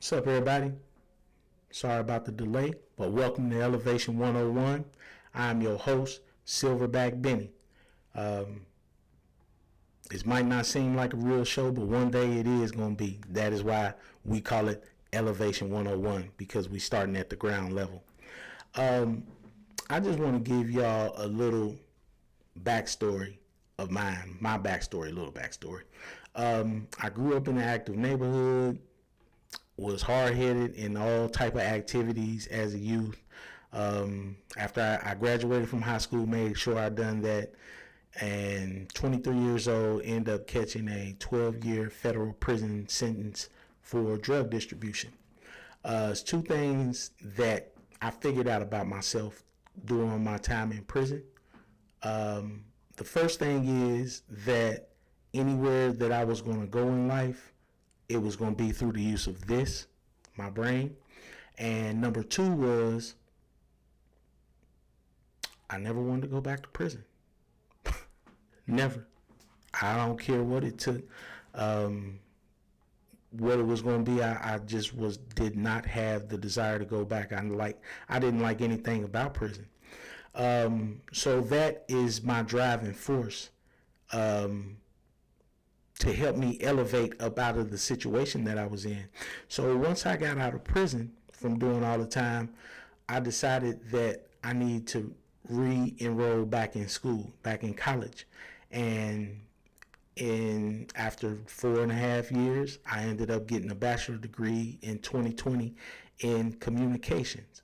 What's up, everybody? Sorry about the delay, but welcome to Elevation 101. I'm your host, Silverback Benny. Um, it might not seem like a real show, but one day it is going to be. That is why we call it Elevation 101, because we starting at the ground level. Um, I just want to give y'all a little backstory of mine, my backstory, a little backstory. I grew up in an active neighborhood, was hard-headed in all type of activities as a youth. After I graduated from high school, made sure I done that, and 23 years old, ended up catching a 12-year federal prison sentence for drug distribution. It's two things that I figured out about myself during my time in prison. The first thing is that anywhere that I was going to go in life, it was going to be through the use of this, my brain. And number two was I never wanted to go back to prison. Never. I don't care what it took, what it was going to be. I just did not have the desire to go back. I didn't like anything about prison. So that is my driving force. To help me elevate up out of the situation that I was in. So once I got out of prison from doing all the time, I decided that I need to re-enroll back in school, back in college. And after 4.5 years, I ended up getting a bachelor's degree in 2020 in communications.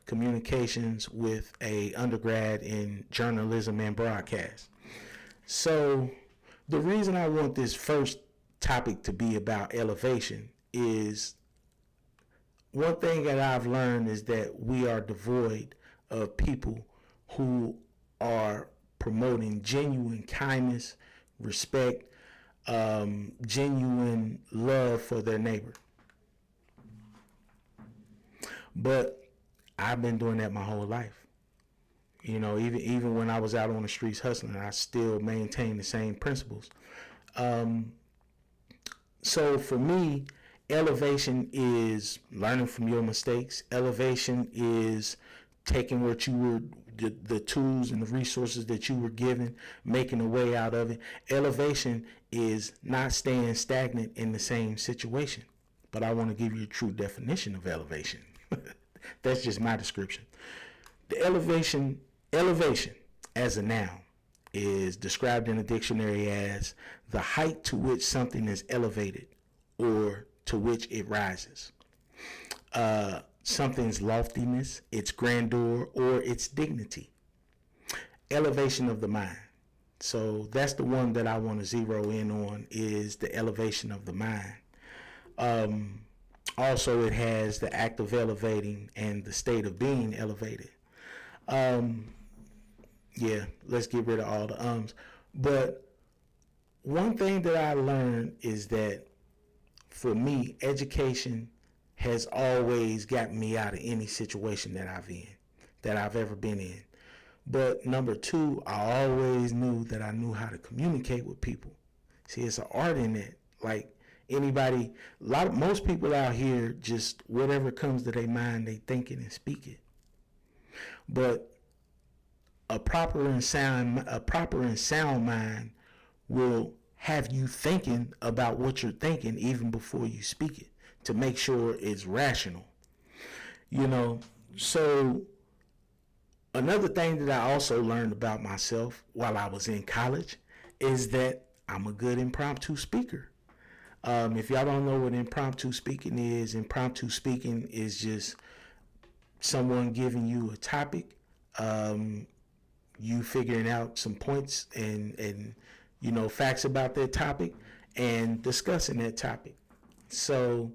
Communications with a undergrad in journalism and broadcast. So the reason I want this first topic to be about elevation is one thing that I've learned is that we are devoid of people who are promoting genuine kindness, respect, genuine love for their neighbor. But I've been doing that my whole life. You know, even when I was out on the streets hustling, I still maintain the same principles. So for me, elevation is learning from your mistakes. Elevation is taking what you were, the tools and the resources that you were given, making a way out of it. Elevation is not staying stagnant in the same situation. But I want to give you a true definition of elevation. That's just my description. The elevation as a noun is described in a dictionary as the height to which something is elevated or to which it rises. Something's loftiness, its grandeur, or its dignity. Elevation of the mind. So that's the one that I want to zero in on, is the elevation of the mind. Also, it has the act of elevating and the state of being elevated. Yeah, let's get rid of all the ums. But one thing that I learned is that for me, education has always gotten me out of any situation that I've ever been in. But number two, I always knew that I knew how to communicate with people. See, it's an art in it. Like most people out here, just whatever comes to their mind, they think it and speak it. But a proper and sound mind will have you thinking about what you're thinking even before you speak it, to make sure it's rational. You know, so another thing that I also learned about myself while I was in college is that I'm a good impromptu speaker. If y'all don't know what impromptu speaking is just someone giving you a topic, you figuring out some points and facts about that topic and discussing that topic. So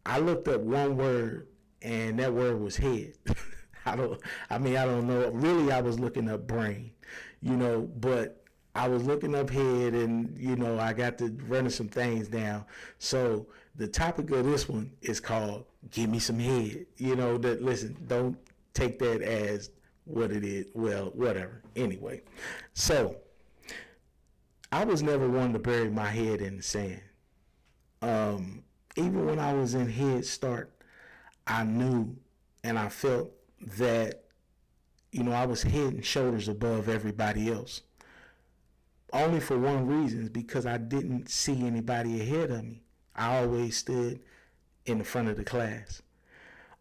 I looked up one word, and that word was head. I don't know. Really, I was looking up brain, but I was looking up head, and I got to running some things down. So the topic of this one is called "Give Me Some Head." Listen, don't take that as what it is. Well, whatever. Anyway, so I was never one to bury my head in the sand. even when I was in Head Start, I knew and I felt that, I was head and shoulders above everybody else. Only for one reason, because I didn't see anybody ahead of me. I always stood in the front of the class.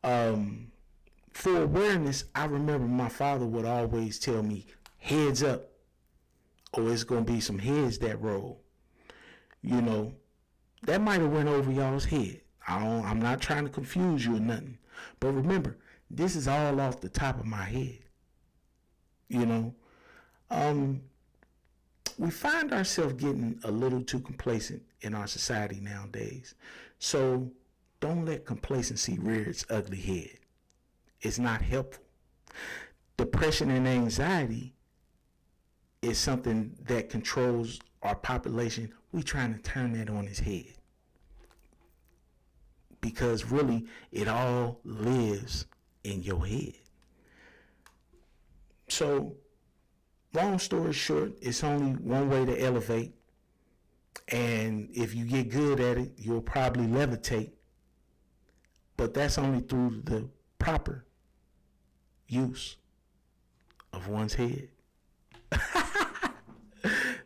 For awareness, I remember my father would always tell me, heads up, or it's going to be some heads that roll. That might have went over y'all's head. I'm not trying to confuse you or nothing. But remember, this is all off the top of my head. We find ourselves getting a little too complacent in our society nowadays. So don't let complacency rear its ugly head. It's not helpful. Depression and anxiety is something that controls our population. We trying to turn that on its head. Because really, it all lives in your head. So, long story short, it's only one way to elevate. And if you get good at it, you'll probably levitate. But that's only through the proper use of one's head.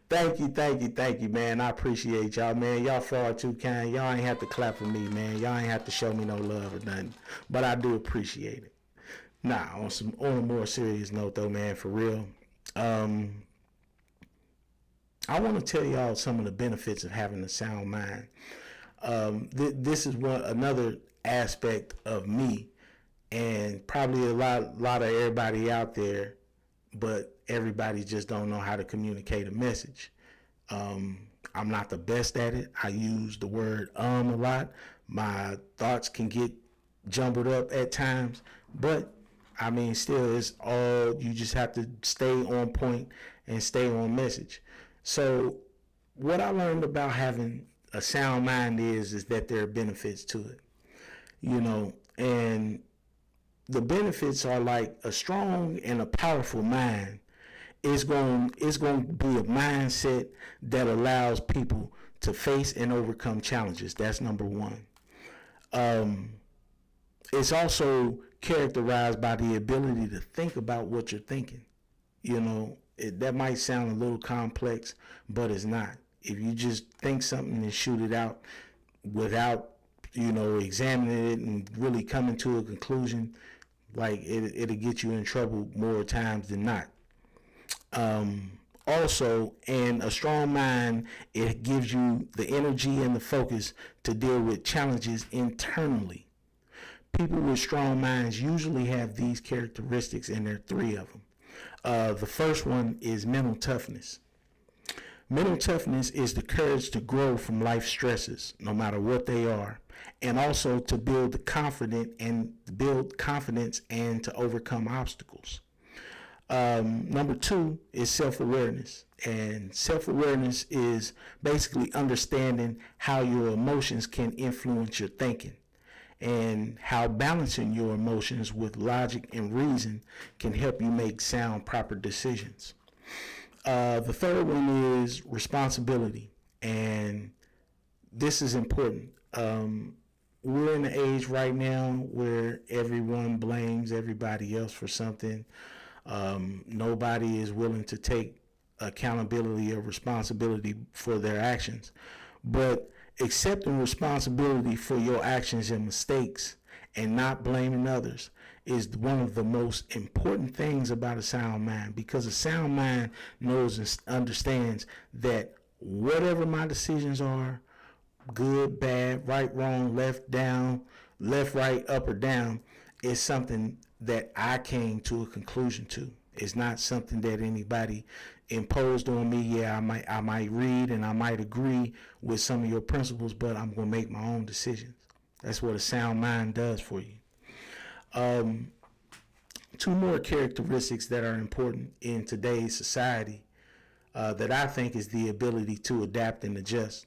Thank you, man. I appreciate y'all, man. Y'all far too kind. Y'all ain't have to clap for me, man. Y'all ain't have to show me no love or nothing. But I do appreciate it. Nah, on a more serious note though, man, for real. I want to tell y'all some of the benefits of having a sound mind. This is another aspect of me, and probably a lot of everybody out there, but everybody just don't know how to communicate a message. I'm not the best at it. I use the word a lot. My thoughts can get jumbled up at times, but I mean, still, it's all, you just have to stay on point and stay on message. So what I learned about having a sound mind is that there are benefits to it, and the benefits are like a strong and a powerful mind is going to be a mindset that allows people to face and overcome challenges. That's number one. It's also characterized by the ability to think about what you're thinking. That might sound a little complex, but it's not. If you just think something and shoot it out without, examining it and really coming to a conclusion, like it'll get you in trouble more times than not. Also, and a strong mind, it gives you the energy and the focus to deal with challenges internally. People with strong minds usually have these characteristics, and there are three of them. The first one is mental toughness. Mental toughness is the courage to grow from life stresses, no matter what they are, and also to build confidence and to overcome obstacles. Number two is self-awareness, and self-awareness is basically understanding how your emotions can influence your thinking, and how balancing your emotions with logic and reason can help you make sound, proper decisions. The third one is responsibility, and this is important. We're in an age right now where everyone blames everybody else for something. Nobody is willing to take accountability or responsibility for their actions. But accepting responsibility for your actions and mistakes and not blaming others is one of the most important things about a sound mind, because a sound mind knows and understands that whatever my decisions are, good, bad, right, wrong, left, down, left, right, up, or down, is something that I came to a conclusion to. It's not something that anybody imposed on me. Yeah, I might read and I might agree with some of your principles, but I'm going to make my own decisions. That's what a sound mind does for you. Two more characteristics that are important in today's society that I think is the ability to adapt and adjust.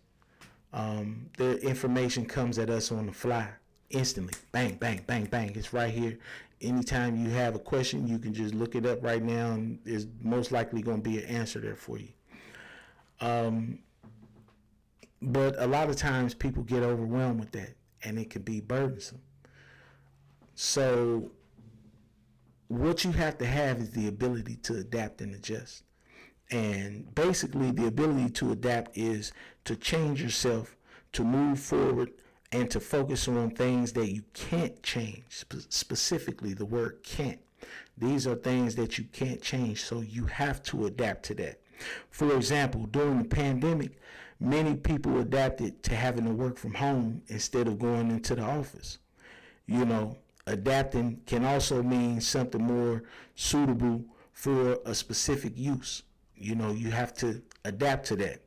The information comes at us on the fly instantly. Bang, bang, bang, bang. It's right here. Anytime you have a question, you can just look it up right now, and there's most likely going to be an answer there for you. But a lot of times people get overwhelmed with that, and it can be burdensome. So what you have to have is the ability to adapt and adjust. And basically, the ability to adapt is to change yourself, to move forward, and to focus on things that you can't change. Specifically, the word can't. These are things that you can't change, so you have to adapt to that. For example, during the pandemic, many people adapted to having to work from home instead of going into the office. You know, adapting can also mean something more suitable for a specific use. You know, you have to adapt to that.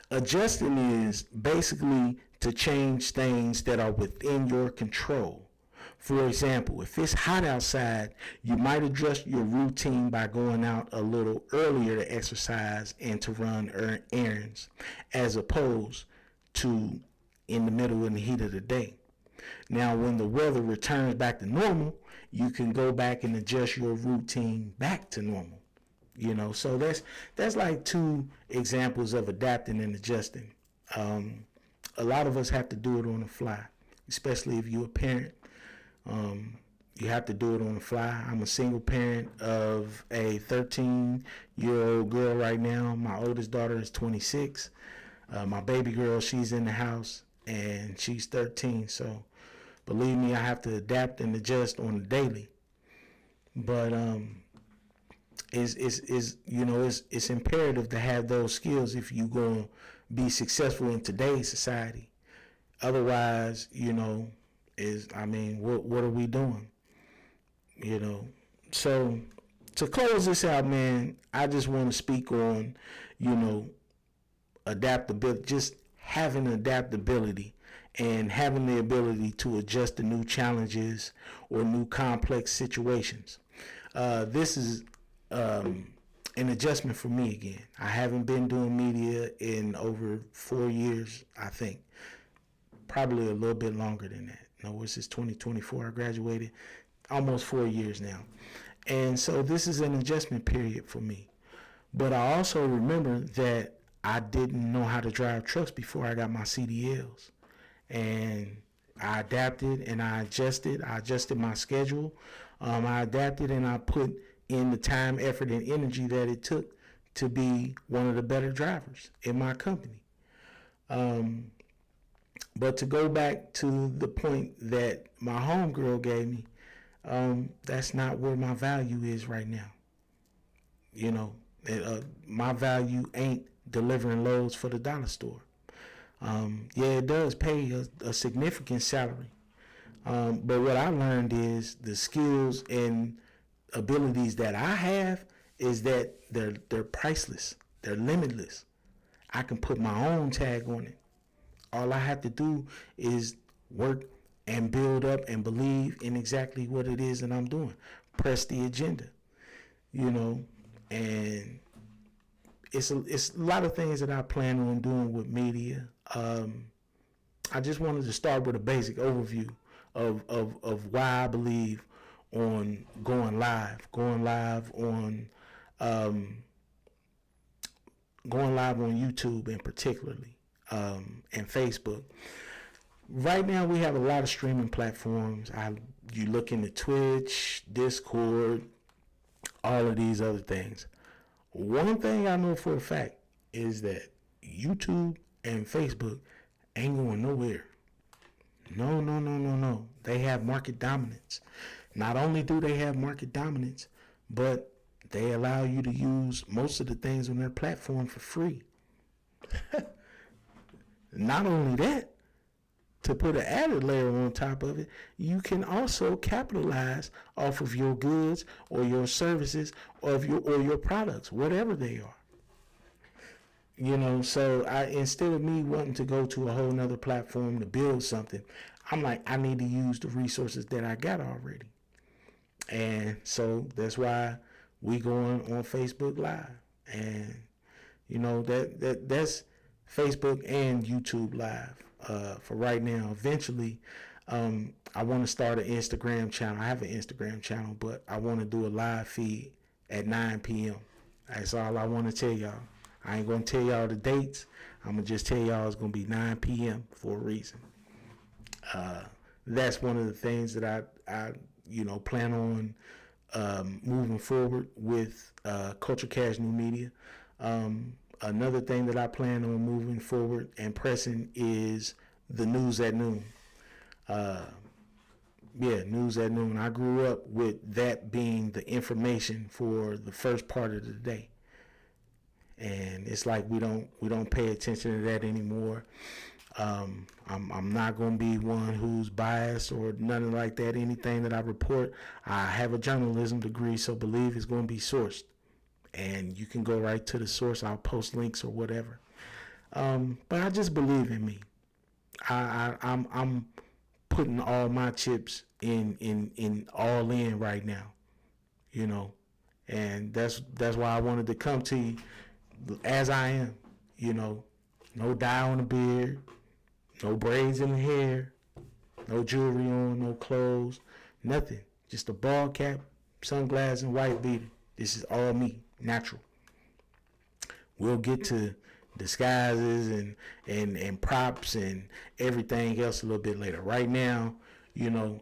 Adjusting is basically to change things that are within your control. For example, if it's hot outside, you might adjust your routine by going out a little earlier to exercise and to run errands, as opposed to in the middle in the heat of the day. Now, when the weather returns back to normal, you can go back and adjust your routine back to normal. You know, so that's like two examples of adapting and adjusting. A lot of us have to do it on the fly, especially if you're a parent. You have to do it on the fly. I'm a single parent of a 13-year-old girl right now. My oldest daughter is 26. My baby girl, she's in the house, and she's 13. So believe me, I have to adapt and adjust on the daily. But it's imperative to have those skills if you're going to be successful in today's society. Otherwise, what are we doing? So to close this out, man, I just want to speak on, adaptability, just having adaptability and having the ability to adjust to new challenges or new complex situations. This is an adjustment for me again. I haven't been doing media in over 4 years, I think. Probably a little bit longer than that. No, this is 2024. I graduated almost 4 years now. And so this is an adjustment period for me. But I also remember that I didn't know how to drive trucks before I got my CDLs. And I adapted and I adjusted. I adjusted my schedule. I adapted and I put in the time, effort, and energy that it took to be one of the better drivers in my company. But to go back to the point that my homegirl gave me, that's not where my value is right now. My value ain't delivering loads for the dollar store. It does pay a significant salary. But what I learned is the skills and abilities that I have is that they're priceless. They're limitless. I can put my own tag on it. All I have to do is work and build up and believe in exactly what it is that I'm doing. Press the agenda, and it's a lot of things that I plan on doing with media. I just wanted to start with a basic overview of why I believe on going live on YouTube and particularly and Facebook. Right now we have a lot of streaming platforms. You look into Twitch, Discord, all of these other things. One thing I know for a fact is that YouTube and Facebook ain't going nowhere. No. They have market dominance. Not only do they have market dominance, but they allow you to use most of the things on their platform for free. Not only that, to put an added layer on top of it, you can also capitalize off of your goods or your services or your products, whatever they are. So instead of me wanting to go to a whole nother platform to build something, I'm like, I need to use the resources that I got already. And so that's why we go on Facebook Live. And that's Facebook and YouTube Live for right now. Eventually, I want to start an Instagram channel. I have an Instagram channel, but I want to do a live feed at 9 p.m. That's all I want to tell y'all. I ain't going to tell y'all the dates. I'm going to just tell y'all it's going to be 9 p.m. for a reason. That's one of the things that I plan on moving forward with Culture Cash New Media. Another thing that I plan on moving forward and pressing is the News at Noon. News at Noon. I grew up with that being the information for the first part of the day. And it's like we don't pay attention to that anymore. I'm not going to be one who's biased or nothing like that. Anything that I report, I have a journalism degree, so believe it's going to be sourced. And you can go right to the source. I'll post links or whatever. But I just believe in me. I'm putting all my chips in all in right now, and that's why I wanted to come to you as I am, no dye on the beard, no braids in the hair, no jewelry on, no clothes, nothing. Just a bald cap, sunglasses, and white beater. This is all me, natural. We'll get to disguises and props and everything else a little bit later. Right now,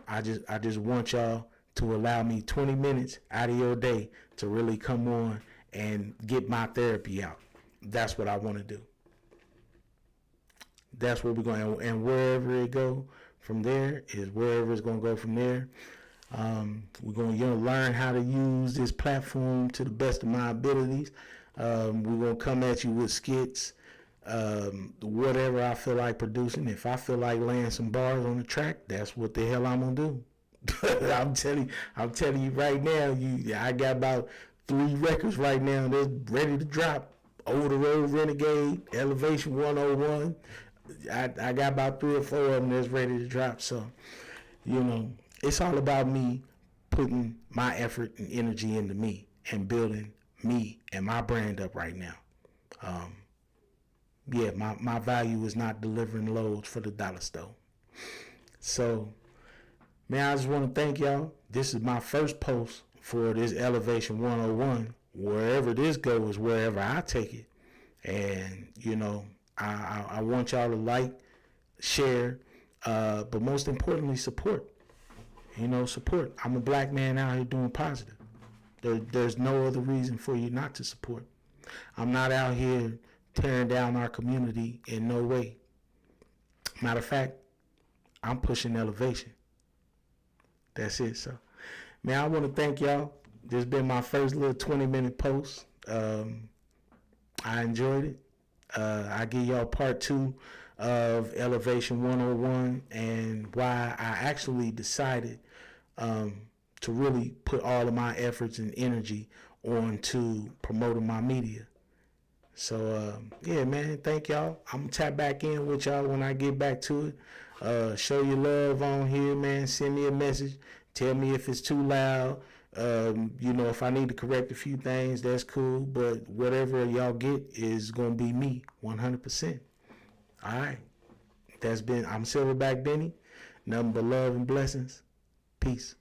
I just want y'all to allow me 20 minutes out of your day to really come on and get my therapy out. That's what I want to do. That's where we're going, and wherever it go from there is wherever it's going to go from there. We're going to learn how to use this platform to the best of my abilities. We're going to come at you with skits, whatever I feel like producing. If I feel like laying some bars on the track, that's what the hell I'm going to do. I'm telling you right now, I got about 3 records right now that's ready to drop. Over the Road Renegade, Elevation 101. I got about 3 or 4 of them that's ready to drop. So, it's all about me putting my effort and energy into me and building me and my brand up right now. My value is not delivering loads for the dollar store. So, man, I just want to thank y'all. This is my first post for this Elevation 101. Wherever this goes, wherever I take it. And, I want y'all to like, share, but most importantly, support. Support. I'm a black man out here doing positive. There's no other reason for you not to support. I'm not out here tearing down our community in no way. Matter of fact, I'm pushing elevation. That's it. So, man, I want to thank y'all. This has been my first little 20-minute post. I enjoyed it. I give y'all part 2 of Elevation 101 and why I actually decided to really put all of my efforts and energy on to promoting my media. So, man, thank y'all. I'm going to tap back in with y'all when I get back to it. Show your love on here, man. Send me a message. Tell me if it's too loud. If I need to correct a few things, that's cool. But whatever y'all get is going to be me, 100%. All right. I'm Silverback Benny. Nothing but love and blessings. Peace.